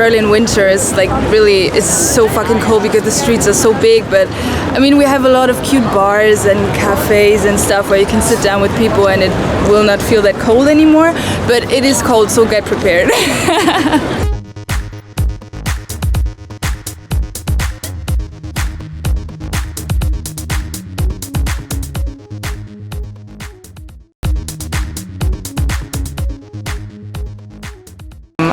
Berlin winter is like really, it's so fucking cold because the streets are so big. But I mean, we have a lot of cute bars and cafes and stuff where you can sit down with people and it will not feel that cold anymore. But it is cold, so get prepared.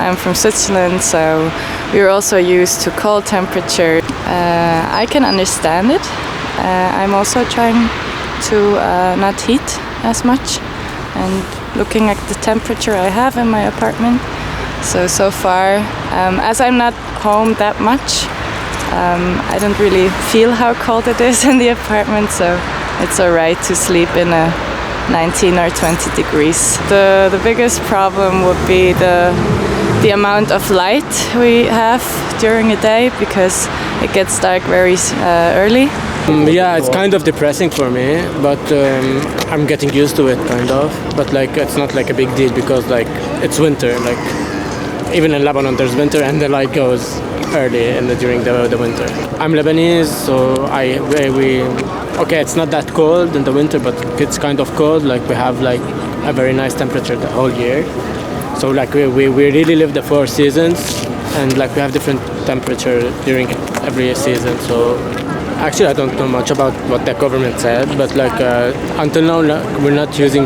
I'm from Switzerland, so we're also used to cold temperature. I can understand it. I'm also trying to not heat as much and looking at the temperature I have in my apartment. So far, as I'm not home that much, I don't really feel how cold it is in the apartment, so it's alright to sleep in a 19 or 20 degrees. The biggest problem would be the amount of light we have during a day because it gets dark very early. Yeah, it's kind of depressing for me, but I'm getting used to it kind of. But like, it's not like a big deal because like it's winter. Like even in Lebanon, there's winter and the light goes early during the winter. I'm Lebanese, so okay, it's not that cold in the winter, but it's kind of cold. Like we have like a very nice temperature the whole year. So like we really live the 4 seasons, and like we have different temperature during every season. So actually I don't know much about what the government said, but like until now we're not using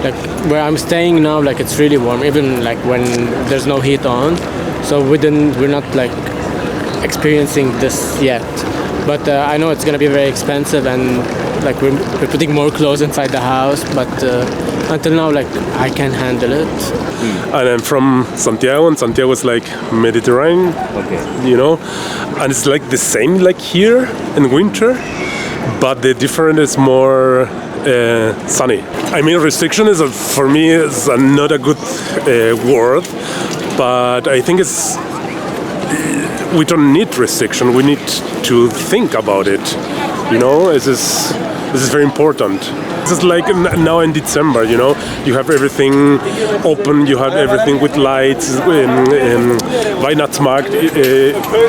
like where I'm staying now, like it's really warm, even like when there's no heat on. So we're not like experiencing this yet. But I know it's gonna be very expensive, and like we're putting more clothes inside the house, but until now, like I can handle it. And I'm from Santiago, and Santiago is like Mediterranean, you know, and it's like the same like here in winter, but the difference is more sunny. I mean, restriction is for me is not a good word, but I think we don't need restriction. We need to think about it. You know, this is very important. It's like now in December, you know, you have everything open, you have everything with lights, Weihnachtsmarkt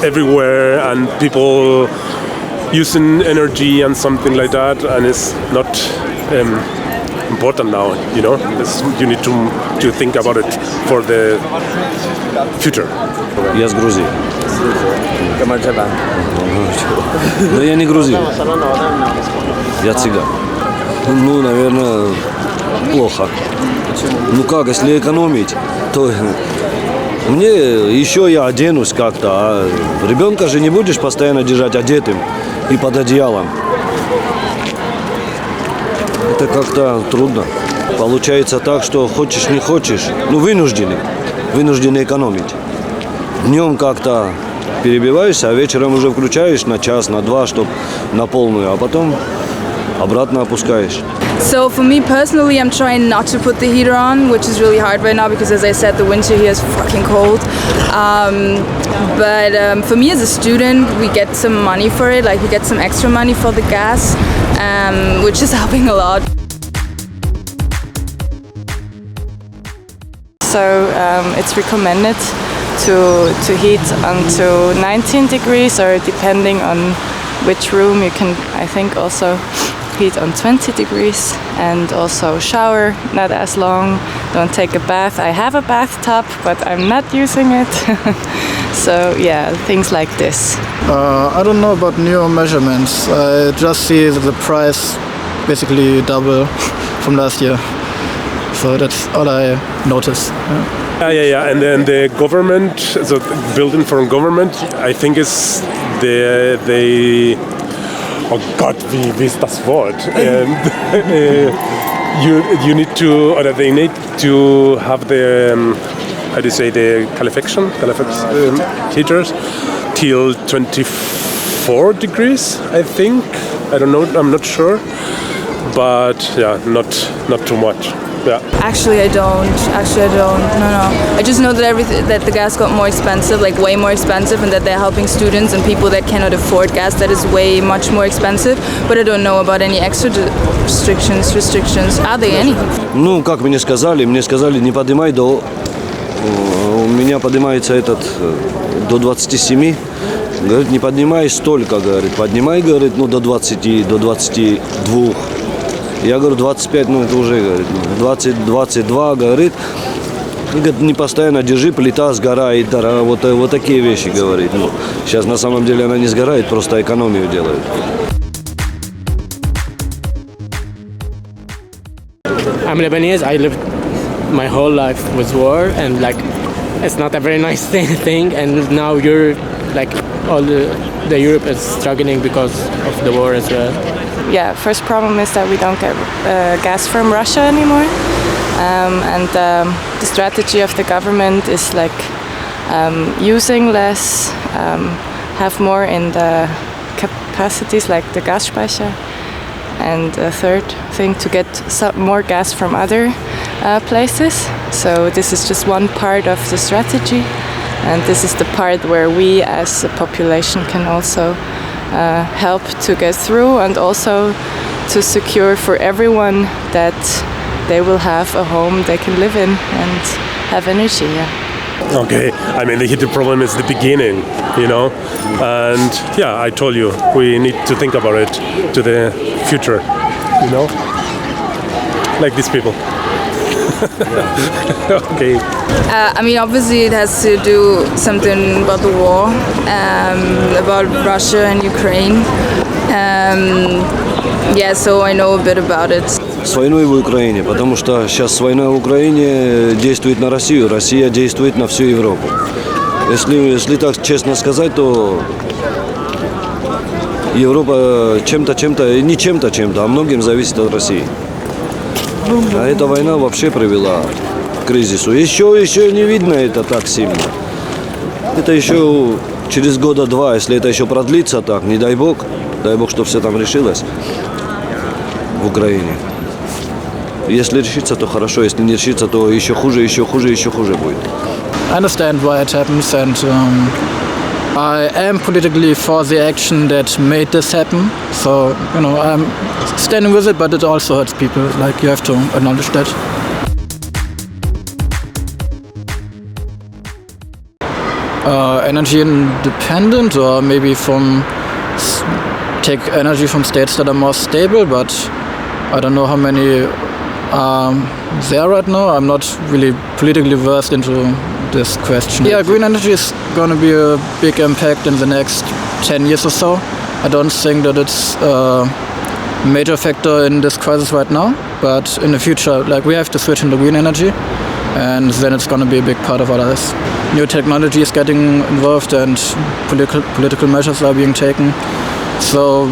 everywhere, and people using energy and something like that, and it's not important now, you know. You need to think about it for the future. Я с Грузии. Но я не грузин. Я цыган. Ну, наверное, плохо. Ну как, если экономить, то мне еще я оденусь как-то, а ребенка же не будешь постоянно держать одетым и под одеялом. Это как-то трудно. Получается так, что хочешь не хочешь, ну вынуждены экономить. Днем как-то перебиваешься, а вечером уже включаешь на час, на 2, чтобы на полную, а потом обратно опускаешь. So for me personally, I'm trying not to put the heater on, which is really hard right now because, as I said, the winter here is fucking cold. But for me as a student, we get some money for it, like we get some extra money for the gas, which is helping a lot. So it's recommended to heat until 19 degrees, or depending on which room, you can, I think, also heat on 20 degrees, and also shower not as long, don't take a bath. I have a bathtub, but I'm not using it. So yeah, things like this. I don't know about new measurements. I just see that the price basically double from last year. So that's all I noticed. Yeah. And then the government, so building from government, I think is they. Oh Gott, wie ist das Wort? You need to, or they need to have the, how do you say, the calefacción heaters till 24 degrees, I think. I don't know, I'm not sure. But yeah, not too much. Yeah. Actually, I don't. No. I just know that the gas got more expensive, like way more expensive, and that they're helping students and people that cannot afford gas that is way much more expensive. But I don't know about any extra restrictions. Are there any? Ну, как мне сказали не поднимай до меня поднимается этот до 27. Говорит, не поднимай столько, говорит, поднимай, говорит, ну до 20, до 22. Я говорю, 25, ну это уже, говорит, 20, 22, говорит. И, говорит, не постоянно держи, плита сгорает, вот такие вещи, говорит. Ну, сейчас на самом деле она не сгорает, просто экономию делают. I'm Lebanese. I lived my whole life with war, and like it's not a very nice thing. And now you're like all the Europe is struggling because of the war as well. Yeah, first problem is that we don't get gas from Russia anymore, and the strategy of the government is like using less, have more in the capacities like the Gasspeicher. And the third thing, to get some more gas from other places. So this is just one part of the strategy, and this is the part where we as a population can also help to get through, and also to secure for everyone that they will have a home they can live in and have energy. Yeah. Okay, I mean the heating problem is the beginning, you know, and yeah, I told you we need to think about it to the future, you know, like these people. Okay. I mean, obviously it has to do something about the war, about Russia and Ukraine. Yeah, so I know a bit about it. С войной в Украине, потому что сейчас война в Украине действует на Россию, Россия действует на всю Европу. Если так честно сказать, то Европа чем-то, не чем-то, а многим зависит от России. А эта война вообще привела к кризису. Еще не видно это так сильно. Это еще через года-два, если это еще продлится так, не дай бог, что все там решилось в Украине. Если решится, то хорошо, если не решится, то еще хуже будет. I understand why it happens, and I am politically for the action that made this happen. So, you know, I'm standing with it, but it also hurts people. Like, you have to acknowledge that. Energy independent, or maybe take energy from states that are more stable, but I don't know how many there right now. I'm not really politically versed into this question. Yeah, green energy is going to be a big impact in the next 10 years or so. I don't think that it's a major factor in this crisis right now, but in the future, like, we have to switch into green energy, and then it's going to be a big part of our lives. New technology is getting involved, and political measures are being taken. So,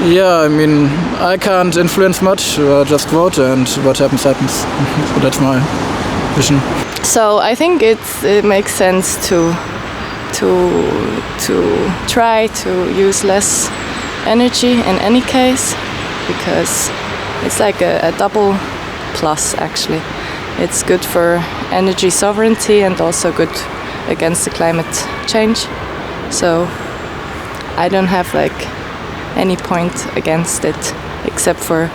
yeah, I mean, I can't influence much, just vote, and what happens, happens. So that's my vision. So I think it makes sense to try to use less energy in any case, because it's like a double plus actually. It's good for energy sovereignty and also good against the climate change. So I don't have like any point against it, except for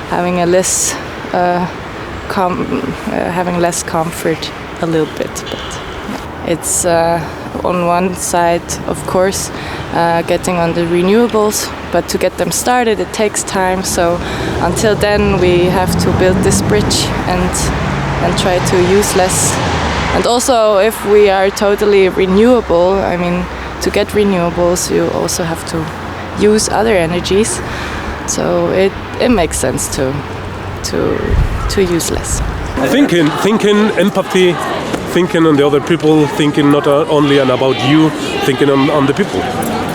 having less comfort a little bit. But yeah. It's on one side, of course, getting on the renewables, but to get them started, it takes time. So until then, we have to build this bridge and try to use less. And also, if we are totally renewable, I mean, to get renewables, you also have to use other energies, so it makes sense to use less. Thinking, empathy, thinking on the other people, thinking not only about you, thinking on the people,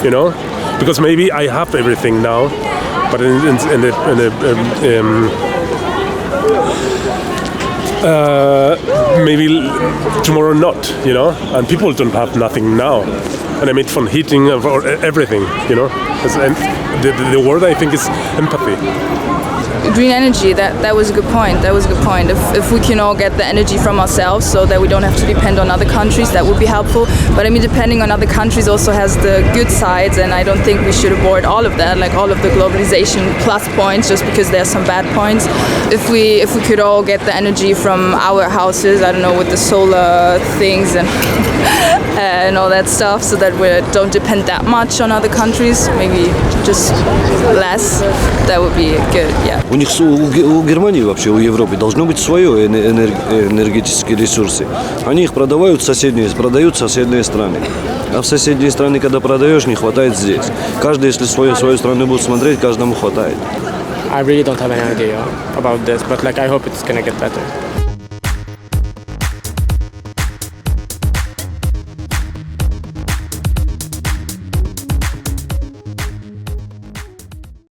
you know, because maybe I have everything now, but maybe tomorrow not, you know, and people don't have nothing now. And I mean, from heating or everything, you know. And the word I think is empathy. green energy, that was a good point. That was a good point. If we can all get the energy from ourselves so that we don't have to depend on other countries, that would be helpful. But I mean, depending on other countries also has the good sides, and I don't think we should avoid all of that, like all of the globalization plus points, just because there are some bad points. If we could all get the energy from our houses, I don't know, with the solar things and and all that stuff, so that we don't depend that much on other countries, maybe just less, that would be good, yeah. У них у Германии вообще, у Европы должно быть свое энергетические ресурсы. Они их продают соседние страны. А в соседние страны, когда продаешь, не хватает здесь. Каждый, если свою страну будет смотреть, каждому хватает. I really don't have any idea about this, but like I hope it's gonna get better.